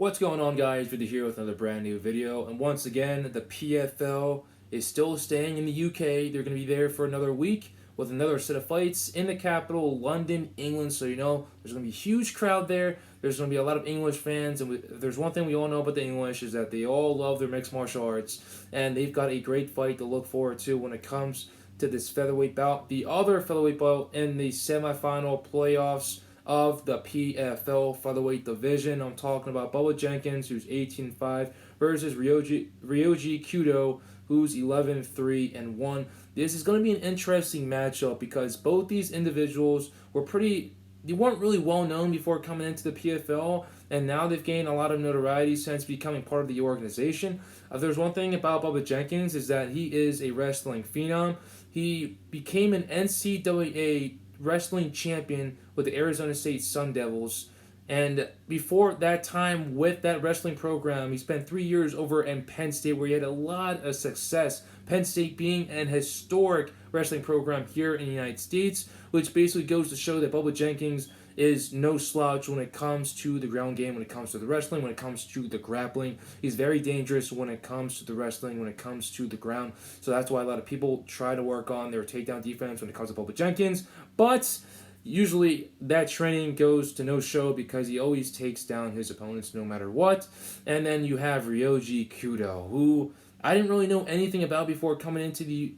What's going on, guys? Good here with another brand new video. And once again, the PFL is still staying in the UK. They're going to be there for another week with another set of fights in the capital, London, England. So, there's going to be a huge crowd there. There's going to be a lot of English fans. And there's one thing we all know about the English is that they all love their mixed martial arts. And they've got a great fight to look forward to when it comes to this featherweight bout. The other featherweight bout in the semifinal playoffs of the PFL featherweight division. I'm talking about Bubba Jenkins, who's 18-5, versus Ryoji Kudo, who's 11-3-1. This is going to be an interesting matchup because both these individuals they weren't really well known before coming into the PFL, and now they've gained a lot of notoriety since becoming part of the organization. There's one thing about Bubba Jenkins is that he is a wrestling phenom. He became an NCAA wrestling champion with the Arizona State Sun Devils. And before that time with that wrestling program, he spent 3 years over in Penn State where he had a lot of success. Penn State being an historic wrestling program here in the United States, which basically goes to show that Bubba Jenkins is no slouch when it comes to the ground game, when it comes to the wrestling, when it comes to the grappling. He's very dangerous when it comes to the wrestling, when it comes to the ground. So that's why a lot of people try to work on their takedown defense when it comes to Bubba Jenkins. But usually that training goes to no show because he always takes down his opponents no matter what. And then you have Ryoji Kudo, who I didn't really know anything about before coming into the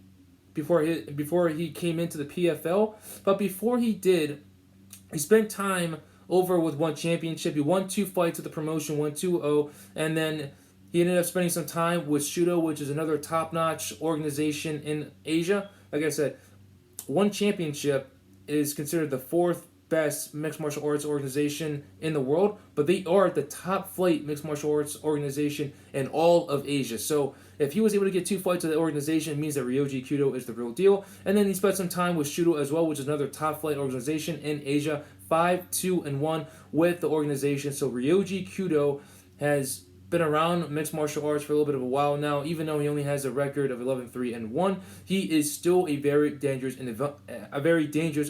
before he came into the PFL. But before he did, he spent time over with one championship. He won 2 fights with the promotion, won 2-0, and then he ended up spending some time with Kudo, which is another top-notch organization in Asia. Like I said, one championship is considered the 4th best mixed martial arts organization in the world, but they are the top flight mixed martial arts organization in all of Asia. So if he was able to get 2 fights with the organization, it means that Ryoji Kudo is the real deal. And then he spent some time with Kudo as well, which is another top flight organization in Asia, 5-2-1 with the organization. So Ryoji Kudo has been around mixed martial arts for a little bit of a while now. Even though he only has a record of 11-3-1, he is still a very dangerous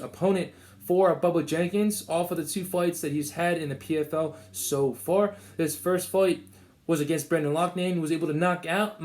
opponent for Bubba Jenkins off of the 2 fights that he's had in the PFL so far. His first fight was against Brendan Loughnane. He was able to knock down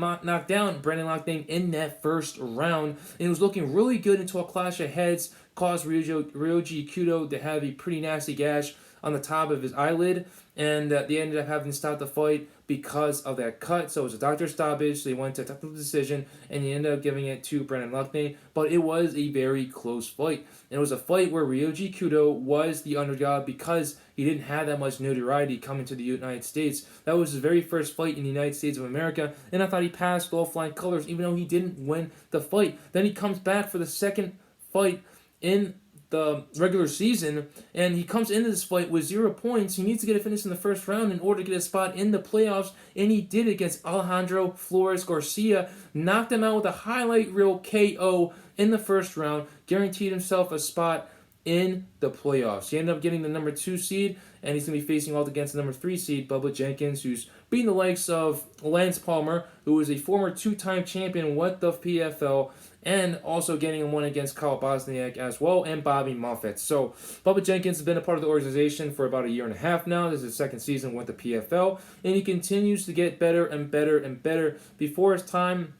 Brendan Loughnane in that first round, and he was looking really good until a clash of heads caused Ryoji Kudo to have a pretty nasty gash on the top of his eyelid, and they ended up having to stop the fight because of that cut. So it was a doctor stoppage. So they went to a technical decision, and he ended up giving it to Brendan Loughnane. But it was a very close fight. And it was a fight where Ryoji Kudo was the underdog because he didn't have that much notoriety coming to the United States. That was his very first fight in the United States of America, and I thought he passed all flying colors, even though he didn't win the fight. Then he comes back for the second fight in the regular season, and he comes into this fight with 0 points. He needs to get a finish in the first round in order to get a spot in the playoffs, and he did it against Alejandro Flores Garcia. Knocked him out with a highlight reel KO in the first round, guaranteed himself a spot in the playoffs. He ended up getting the number 2 seed, and he's going to be facing off against the number 3 seed, Bubba Jenkins, who's beating the likes of Lance Palmer, who is a former 2-time champion with the PFL, and also getting one against Kyle Bosniak as well, and Bobby Moffitt. So Bubba Jenkins has been a part of the organization for about a year and a half now. This is his second season with the PFL, and he continues to get better and better and better. Before his time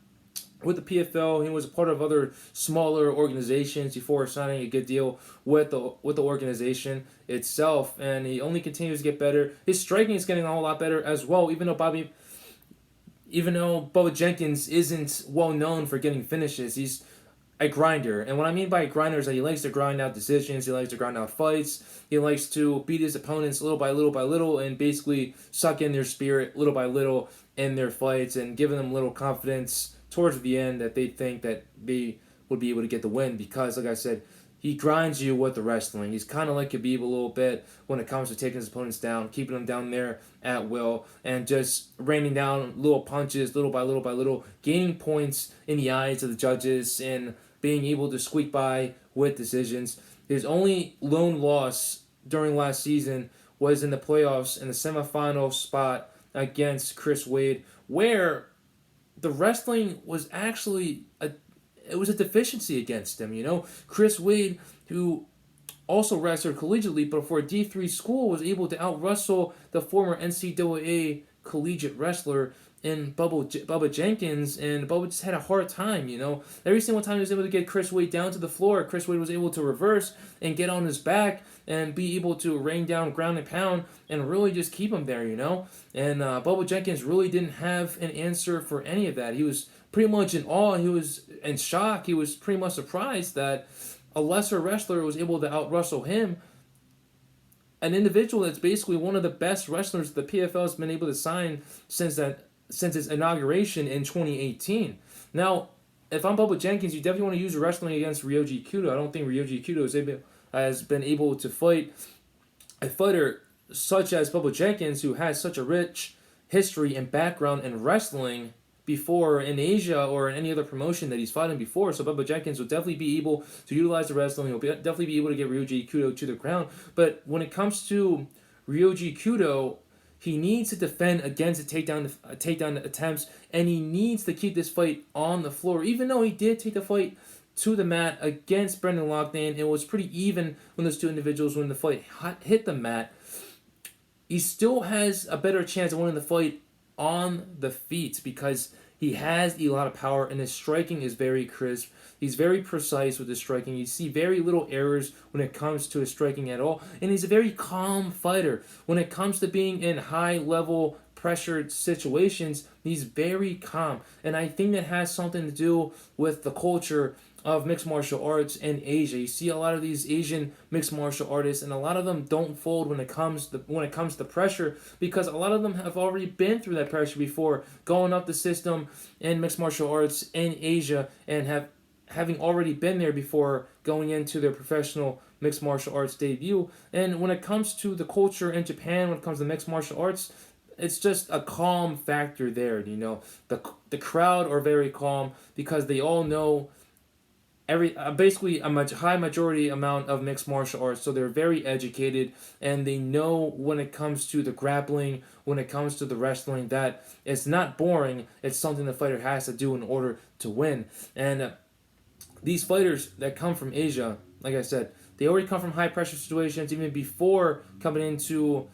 with the PFL, he was a part of other smaller organizations before signing a good deal with the organization itself, and he only continues to get better. His striking is getting a whole lot better as well, even though Bubba Jenkins isn't well known for getting finishes. He's a grinder, and what I mean by a grinder is that he likes to grind out decisions, he likes to grind out fights, he likes to beat his opponents little by little by little, and basically suck in their spirit little by little in their fights, and giving them little confidence towards the end that they think that they would be able to get the win, because, like I said, he grinds you with the wrestling. He's kind of like Khabib a little bit when it comes to taking his opponents down, keeping them down there at will, and just raining down little punches little by little by little, gaining points in the eyes of the judges, and being able to squeak by with decisions. His only lone loss during last season was in the playoffs in the semifinal spot against Chris Wade, where the wrestling was actually a deficiency against him. Chris Wade, who also wrestled collegiately, but for a D3 school was able to out-wrestle the former NCAA collegiate wrestler in Bubba Jenkins, and Bubba just had a hard time, Every single time he was able to get Chris Wade down to the floor, Chris Wade was able to reverse and get on his back and be able to rain down ground and pound and really just keep him there, And Bubba Jenkins really didn't have an answer for any of that. He was pretty much in awe. He was in shock. He was pretty much surprised that a lesser wrestler was able to out-wrestle him, an individual that's basically one of the best wrestlers the PFL has been able to sign since its inauguration in 2018. Now, if I'm Bubba Jenkins, you definitely want to use wrestling against Ryoji Kudo. I don't think Ryoji Kudo has been able to fight a fighter such as Bubba Jenkins, who has such a rich history and background in wrestling before in Asia or in any other promotion that he's fought in before. So Bubba Jenkins will definitely be able to utilize the wrestling. He'll definitely be able to get Ryoji Kudo to the ground. But when it comes to Ryoji Kudo, he needs to defend against the takedown attempts, and he needs to keep this fight on the floor. Even though he did take the fight to the mat against Brendan Loughnane, it was pretty even when those two individuals, when the fight hit the mat, he still has a better chance of winning the fight on the feet because he has a lot of power and his striking is very crisp. He's very precise with his striking. You see very little errors when it comes to his striking at all. And he's a very calm fighter. When it comes to being in high-level pressured situations, he's very calm. And I think that has something to do with the culture of mixed martial arts in Asia. You see a lot of these Asian mixed martial artists, and a lot of them don't fold when it comes to pressure, because a lot of them have already been through that pressure before, going up the system in mixed martial arts in Asia, and having already been there before going into their professional mixed martial arts debut. And when it comes to the culture in Japan, when it comes to mixed martial arts, it's just a calm factor there. The crowd are very calm because they all know basically a high majority amount of mixed martial arts, so they're very educated and they know when it comes to the grappling, when it comes to the wrestling, that it's not boring. It's something the fighter has to do in order to win. And these fighters that come from Asia, like I said, they already come from high pressure situations even before coming into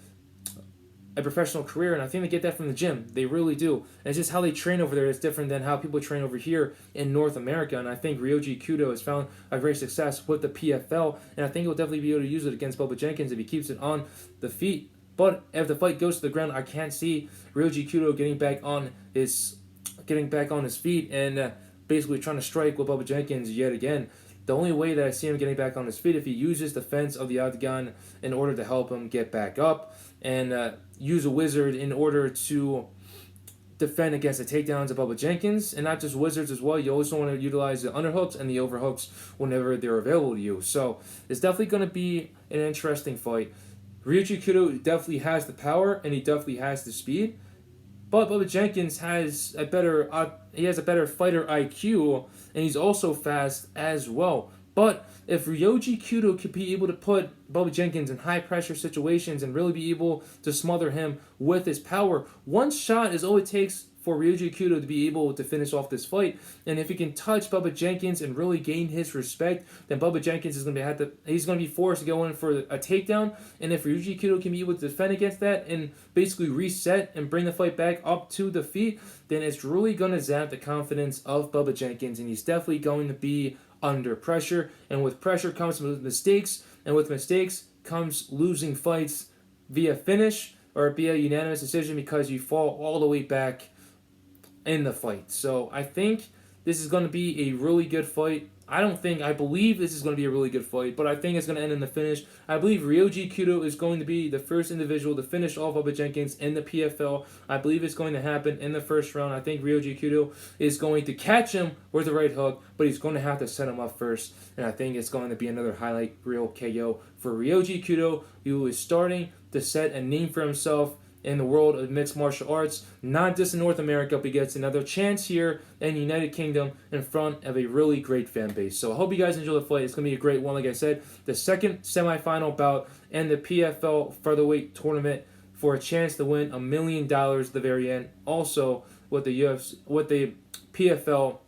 a professional career, and I think they get that from the gym. They really do. And it's just how they train over there is different than how people train over here in North America. And I think Ryoji Kudo has found a great success with the PFL, and I think he'll definitely be able to use it against Bubba Jenkins if he keeps it on the feet. But if the fight goes to the ground, I can't see Ryoji Kudo getting back on his feet and basically trying to strike with Bubba Jenkins yet again. The only way that I see him getting back on his feet if he uses the fence of the octagon in order to help him get back up, and use a wizard in order to defend against the takedowns of Bubba Jenkins, and not just wizards as well. You also want to utilize the underhooks and the overhooks whenever they're available to you. So it's definitely going to be an interesting fight. Ryoji Kudo definitely has the power and he definitely has the speed, but Bubba Jenkins has a better fighter IQ, and he's also fast as well. But if Ryoji Kudo could be able to put Bubba Jenkins in high pressure situations and really be able to smother him with his power, one shot is all it takes for Ryoji Kudo to be able to finish off this fight. And if he can touch Bubba Jenkins and really gain his respect, then Bubba Jenkins is going to be forced to go in for a takedown. And if Ryoji Kudo can be able to defend against that and basically reset and bring the fight back up to the feet, then it's really going to zap the confidence of Bubba Jenkins, and he's definitely going to be under pressure. And with pressure comes mistakes, and with mistakes comes losing fights via finish or via unanimous decision because you fall all the way back in the fight. So I think this is going to be a really good fight. I believe this is going to be a really good fight, but I think it's going to end in the finish. I believe Ryoji Kudo is going to be the first individual to finish off Bubba Jenkins in the PFL. I believe it's going to happen in the first round. I think Ryoji Kudo is going to catch him with the right hook, but he's going to have to set him up first. And I think it's going to be another highlight reel KO for Ryoji Kudo, who is starting to set a name for himself in the world of mixed martial arts, not just in North America, but he gets another chance here in the United Kingdom in front of a really great fan base. So I hope you guys enjoy the fight. It's going to be a great one. Like I said, the second semifinal bout in the PFL featherweight tournament for a chance to win $1 million at the very end. Also with the PFL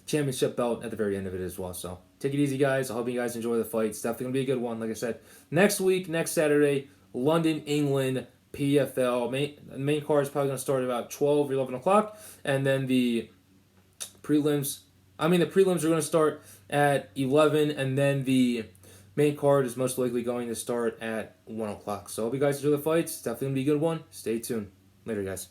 championship belt at the very end of it as well. So Take it easy, guys. I hope you guys enjoy the fight. It's definitely going to be a good one. Like I said, next week, next Saturday, London, England, PFL. The main card is probably going to start at about 12 or 11 o'clock. And then the prelims are going to start at 11. And then the main card is most likely going to start at 1 o'clock. So I hope you guys enjoy the fights. It's definitely going to be a good one. Stay tuned. Later, guys.